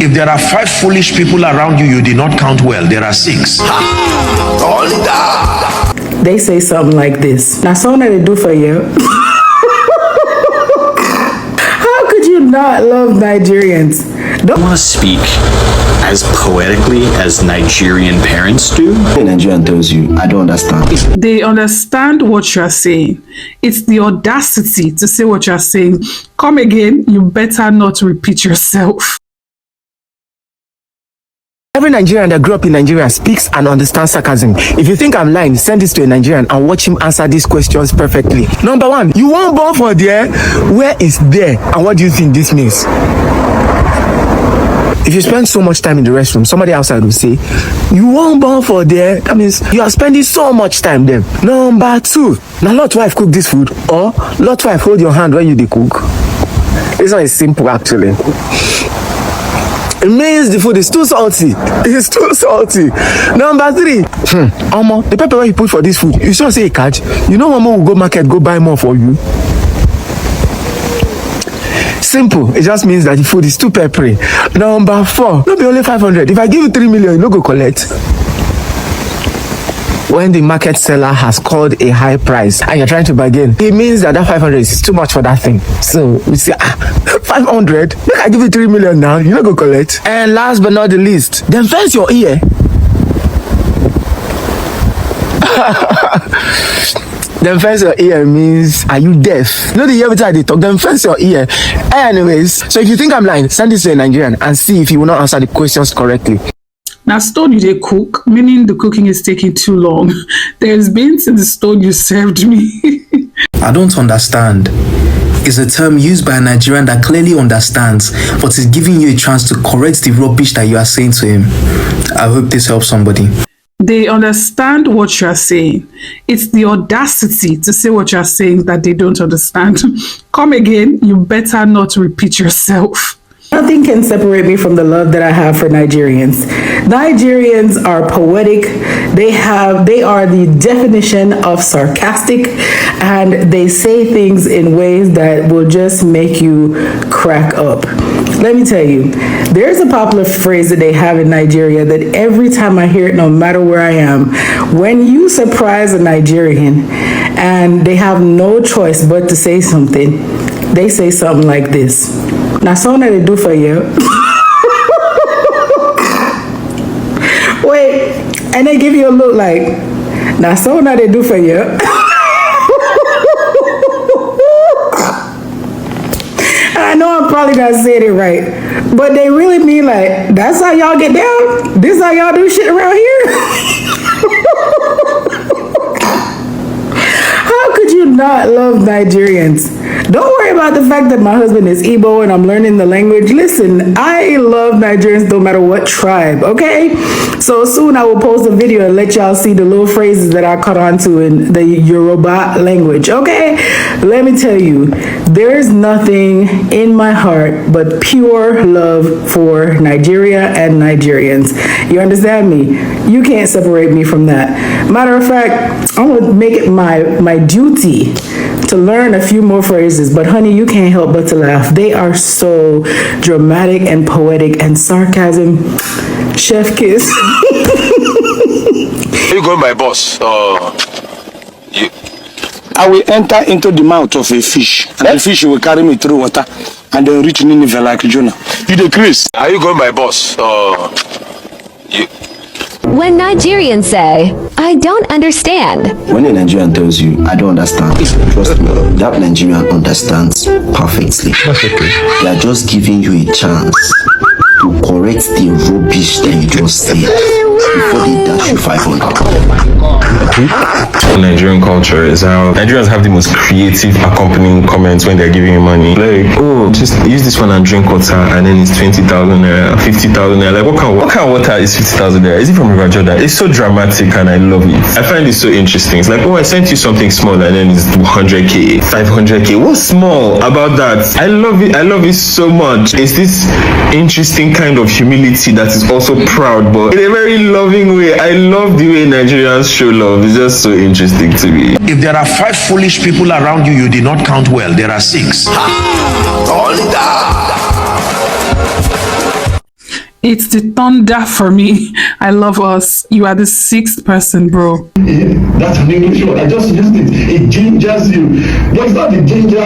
If there are 5 foolish people around you, you did not count well. There are 6. They say something like this. Now, something that they do for you. How could you not love Nigerians? Don't want to speak as poetically as Nigerian parents do. Nigerian tells you, I don't understand. They understand what you're saying. It's the audacity to say what you're saying. Come again, you better not repeat yourself. Every Nigerian that grew up in Nigeria speaks and understands sarcasm. If you think I'm lying, send this to a Nigerian and watch him answer these questions perfectly. Number 1, you won't born for there? Where is there? And what do you think this means? If you spend so much time in the restroom, somebody outside will say, you won't born for there? That means you are spending so much time there. Number 2, now Lord wife cook this food, or Lord wife hold your hand when you dey cook. This one is simple actually. It means the food is too salty. It's too salty. Number 3, Omo, the pepper you put for this food, you sure say a catch? You know Omo will go market, go buy more for you. Simple. It just means that the food is too peppery. Number 4, no be only 500. If I give you 3 million, you no go collect. When the market seller has called a high price and you're trying to bargain, it means that 500 is too much for that thing. So we say, 500? Make I give you 3 million now, you no go collect. And last but not the least, then fence your ear. Then fence your ear means, are you deaf? You know the ear every time they talk, then fence your ear. Anyways, so if you think I'm lying, send this to a Nigerian and see if he will not answer the questions correctly. Now, stone you dey cook, meaning the cooking is taking too long. There's beans in the stone you served me. I don't understand. It's a term used by a Nigerian that clearly understands, but is giving you a chance to correct the rubbish that you are saying to him. I hope this helps somebody. They understand what you're saying. It's the audacity to say what you're saying that they don't understand. Come again, you better not repeat yourself. Nothing can separate me from the love that I have for Nigerians. Nigerians are poetic. They are the definition of sarcastic, and they say things in ways that will just make you crack up. Let me tell you, there's a popular phrase that they have in Nigeria that every time I hear it, no matter where I am, when you surprise a Nigerian and they have no choice but to say something, they say something like this. Now, something that they do for you. Wait, and they give you a look like, now something that they do for you. I know I'm probably not saying it right, but they really mean like, that's how y'all get down? This how y'all do shit around here? How could you not love Nigerians? Don't worry about the fact that my husband is Igbo and I'm learning the language. Listen, I love Nigerians no matter what tribe, okay? So soon I will post a video and let y'all see the little phrases that I caught on to in the Yoruba language, okay? Let me tell you, there's nothing in my heart but pure love for Nigeria and Nigerians. You understand me? You can't separate me from that. Matter of fact, I'm gonna make it my duty to learn a few more phrases, but honey, you can't help but to laugh. They are so dramatic and poetic, and sarcasm, chef kiss. You going by boss? I will enter into the mouth of a fish, and the fish will carry me through water, and then reach Nineveh like Jonah. You the Chris? Are you going by boss? When Nigerians say, I don't understand. When a Nigerian tells you, I don't understand, trust me, that Nigerian understands perfectly. They are just giving you a chance to correct the rubbish that you just said before they dash you 500. Nigerian culture is how Nigerians have the most creative accompanying comments when they're giving you money. Like, oh, just use this one and drink water, and then it's 20,000 naira, 50,000 naira. Like, what kind of water is 50,000 naira? Is it from River Jordan? It's so dramatic and I love it. I find it so interesting. It's like, oh, I sent you something small and then it's 100k, 500k. What's small about that? I love it. I love it so much. It's this interesting kind of humility that is also proud, but in a very loving way. I love the way Nigerians show love. It's just so interesting to me. If there are 5 foolish people around you, you did not count well. There are 6. It's the thunder for me. I love us. You are the sixth person, bro. That's an English word. I just used it. It gingers you. But it's not the ginger,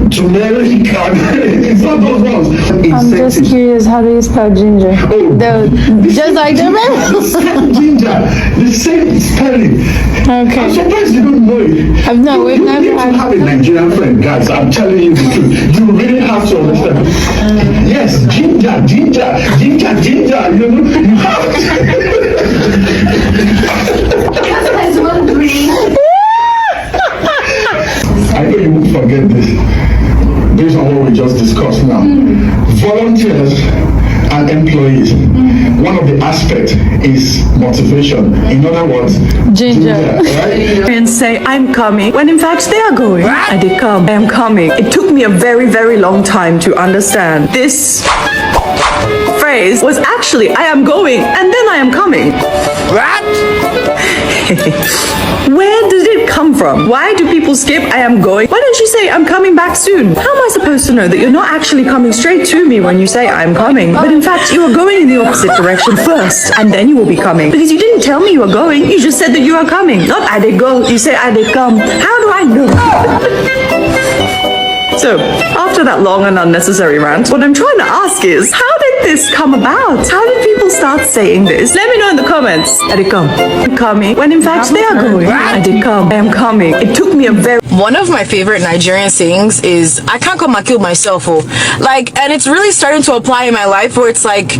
turmeric, it's not those ones. I'm just curious, how do you spell ginger? Just like the ginger. The same spelling. Okay. I'm surprised you don't know it. I've not. We've never had. You have a Nigerian friend, guys. I'm telling you the truth. You really have to understand. Yes, ginger. You know, you have to. I know you won't forget this based on what we just discussed now. Volunteers and employees, one of the aspects is motivation. In other words, ginger, right? And say, I'm coming, when in fact they are going. I did come, I am coming. It took me a very, very long time to understand this phrase was actually, I am going, and then I am coming. What? Where did it come from? Why do people skip I am going? Why don't you say I'm coming back soon? How am I supposed to know that you're not actually coming straight to me when you say I'm coming, but in fact you are going in the opposite direction first, and then you will be coming? Because you didn't tell me you are going, you just said that you are coming. Not I did go, you say I did come. How do I know? So, after that long and unnecessary rant, what I'm trying to ask is, how did this come about? How did people start saying this? Let me know in the comments. I did come. I'm coming. When in fact they are going. I did come. I am coming. It took me a very... One of my favorite Nigerian sayings is, I can't come and kill myself. And it's really starting to apply in my life where it's like,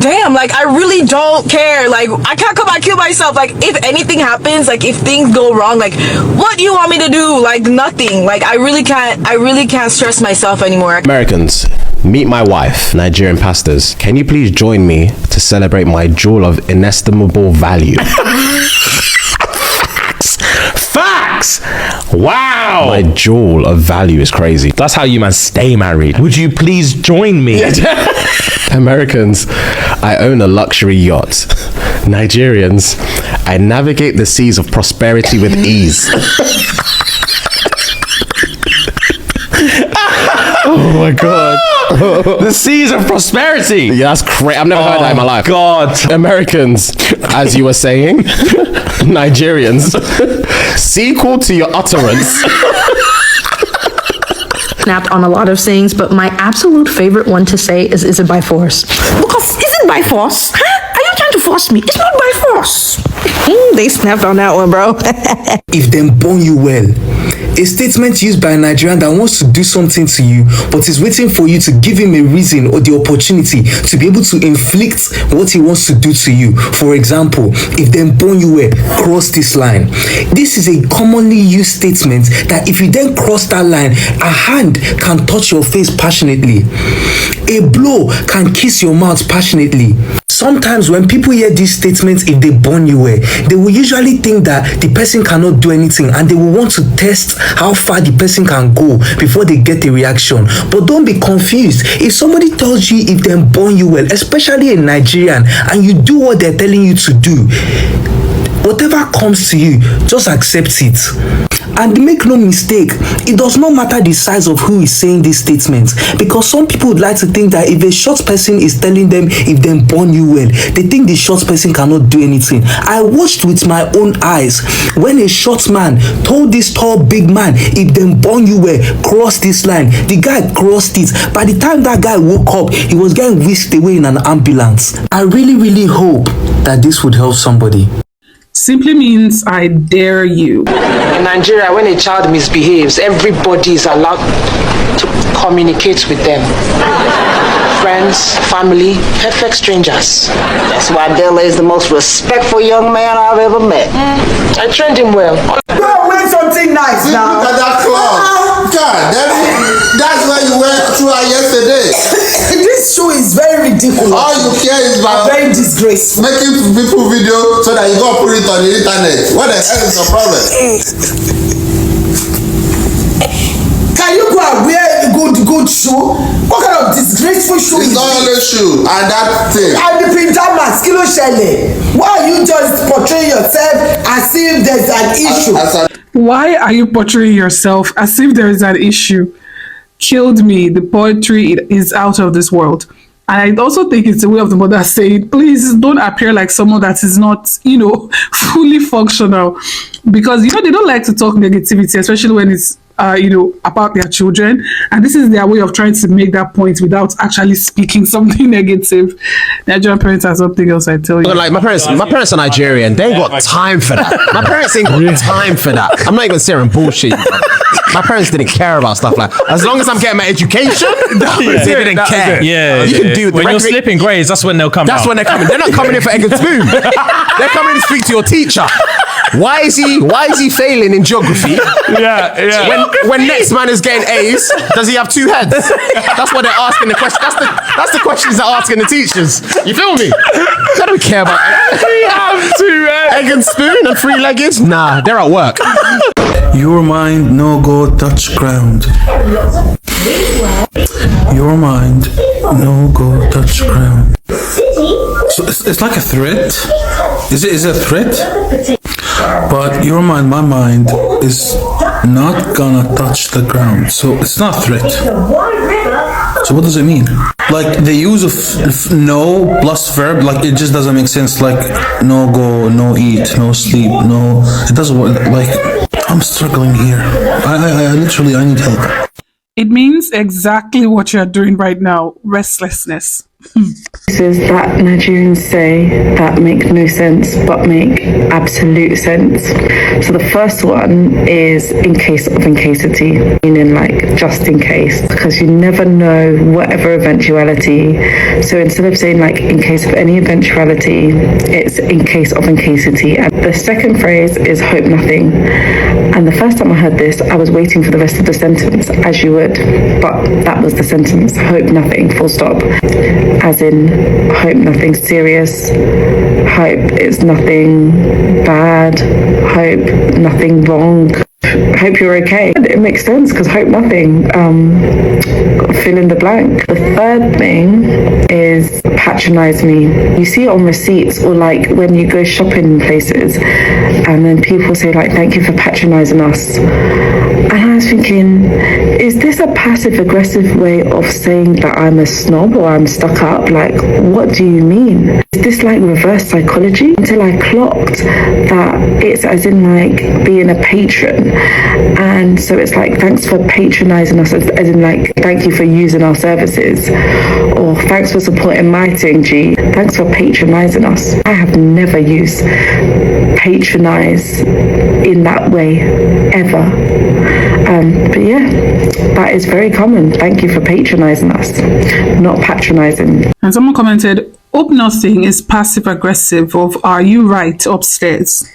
damn, like, I really don't care. Like, I can't come and kill myself. Like, if anything happens, like, if things go wrong, like, what do you want me to do? Like, nothing. Like, I really can't stress myself anymore. Americans, meet my wife, Nigerian pastors. Can you please join me to celebrate my jewel of inestimable value? Facts! Wow! My jewel of value is crazy. That's how you man stay married. Would you please join me? Americans, I own a luxury yacht. Nigerians, I navigate the seas of prosperity with ease. Oh my god. The seas of prosperity. Yeah, that's crazy. I've never heard that in my life. God. Americans, as you were saying, Nigerians, sequel to your utterance. Snapped on a lot of sayings, but my absolute favorite one to say is it by force? Because is it by force? Huh? Are you trying to force me? It's not by force. They snapped on that one, bro. If them born you well. A statement used by a Nigerian that wants to do something to you, but is waiting for you to give him a reason or the opportunity to be able to inflict what he wants to do to you. For example, if them born you well, cross this line. This is a commonly used statement that if you then cross that line, a hand can touch your face passionately. A blow can kiss your mouth passionately. Sometimes when people hear these statements, if they born you well, they will usually think that the person cannot do anything and they will want to test how far the person can go before they get a reaction. But don't be confused. If somebody tells you if they're born you well, especially a Nigerian, and you do what they're telling you to do, whatever comes to you, just accept it. And make no mistake, it does not matter the size of who is saying these statements, because some people would like to think that if a short person is telling them if they're born you well, they think the short person cannot do anything. I watched with my own eyes when a short man told this tall big man if they're born you well, cross this line. The guy crossed it. By the time that guy woke up, he was getting whisked away in an ambulance. I really hope that this would help somebody. Simply means I dare you. In Nigeria, when a child misbehaves, everybody is allowed to communicate with them. Friends, family, perfect strangers. That's why Della is the most respectful young man I've ever met. I trained him well. Bro, wear something nice now. Look at that club. God, that's where you went through yesterday. This show is very ridiculous. All you care is about very disgraceful. Making people video so that you go put it on the internet. What the hell is the problem? Can you go and wear a good shoe? What kind of disgraceful shoe is not only shoe and that thing. And the pajamas, kilo shele. Why are you just portraying yourself as if there's an issue? Why are you portraying yourself as if there is an issue? Killed me. The poetry is out of this world. And I also think it's a way of the mother saying, please don't appear like someone that is not, fully functional. Because, they don't like to talk negativity, especially when it's, about their children. And this is their way of trying to make that point without actually speaking something negative. Nigerian parents are something else, I tell you. Like my parents are Nigerian. They ain't got time for that. My parents ain't got time for that. I'm not even saying bullshit. My parents didn't care about stuff like as long as I'm getting my education, they didn't care. Yeah, you can do when you're slipping grades, that's when they'll come. That's when they're coming. They're not coming in for egg and spoon. They're coming to speak to your teacher. Why is he failing in geography? Yeah. When next man is getting A's, does he have two heads? That's what they're asking the question. That's the questions they're asking the teachers. You feel me? They don't care about we have two heads. Egg and spoon and three-legged. Nah, they're at work. Your mind no go touch ground. Your mind no go touch ground. So it's like a threat. Is it a threat? But your mind, my mind, is not gonna touch the ground. So it's not a threat. So what does it mean? Like the use of no plus verb, like it just doesn't make sense. Like no go, no eat, no sleep, no. It doesn't work. Like I'm struggling here. I literally I need help. It means exactly what you're doing right now. Restlessness. Phrases that Nigerians say that make no sense but make absolute sense. So the first one is in case of incasity, meaning like just in case, because you never know whatever eventuality. So instead of saying like in case of any eventuality, it's in case of incasity. And the second phrase is hope nothing. And the first time I heard this, I was waiting for the rest of the sentence, as you would, but that was the sentence, hope nothing, full stop. As in, hope nothing serious, hope it's nothing bad, hope nothing wrong, hope you're okay. It makes sense because hope nothing, fill in the blank. The third thing is patronize me. You see it on receipts or like when you go shopping in places and then people say like, thank you for patronizing us. And I was thinking, is this a passive aggressive way of saying that I'm a snob or I'm stuck up? Like, what do you mean? Is this like reverse psychology? Until I clocked that it's as in like being a patron. And so it's like, thanks for patronizing us, as in like, thank you for using our services. Or thanks for supporting my thing, G. Thanks for patronizing us. I have never used patronize in that way, ever. But yeah, that is very common. Thank you for patronizing us, not patronizing. And someone commented, hope nothing is passive aggressive of are you right upstairs?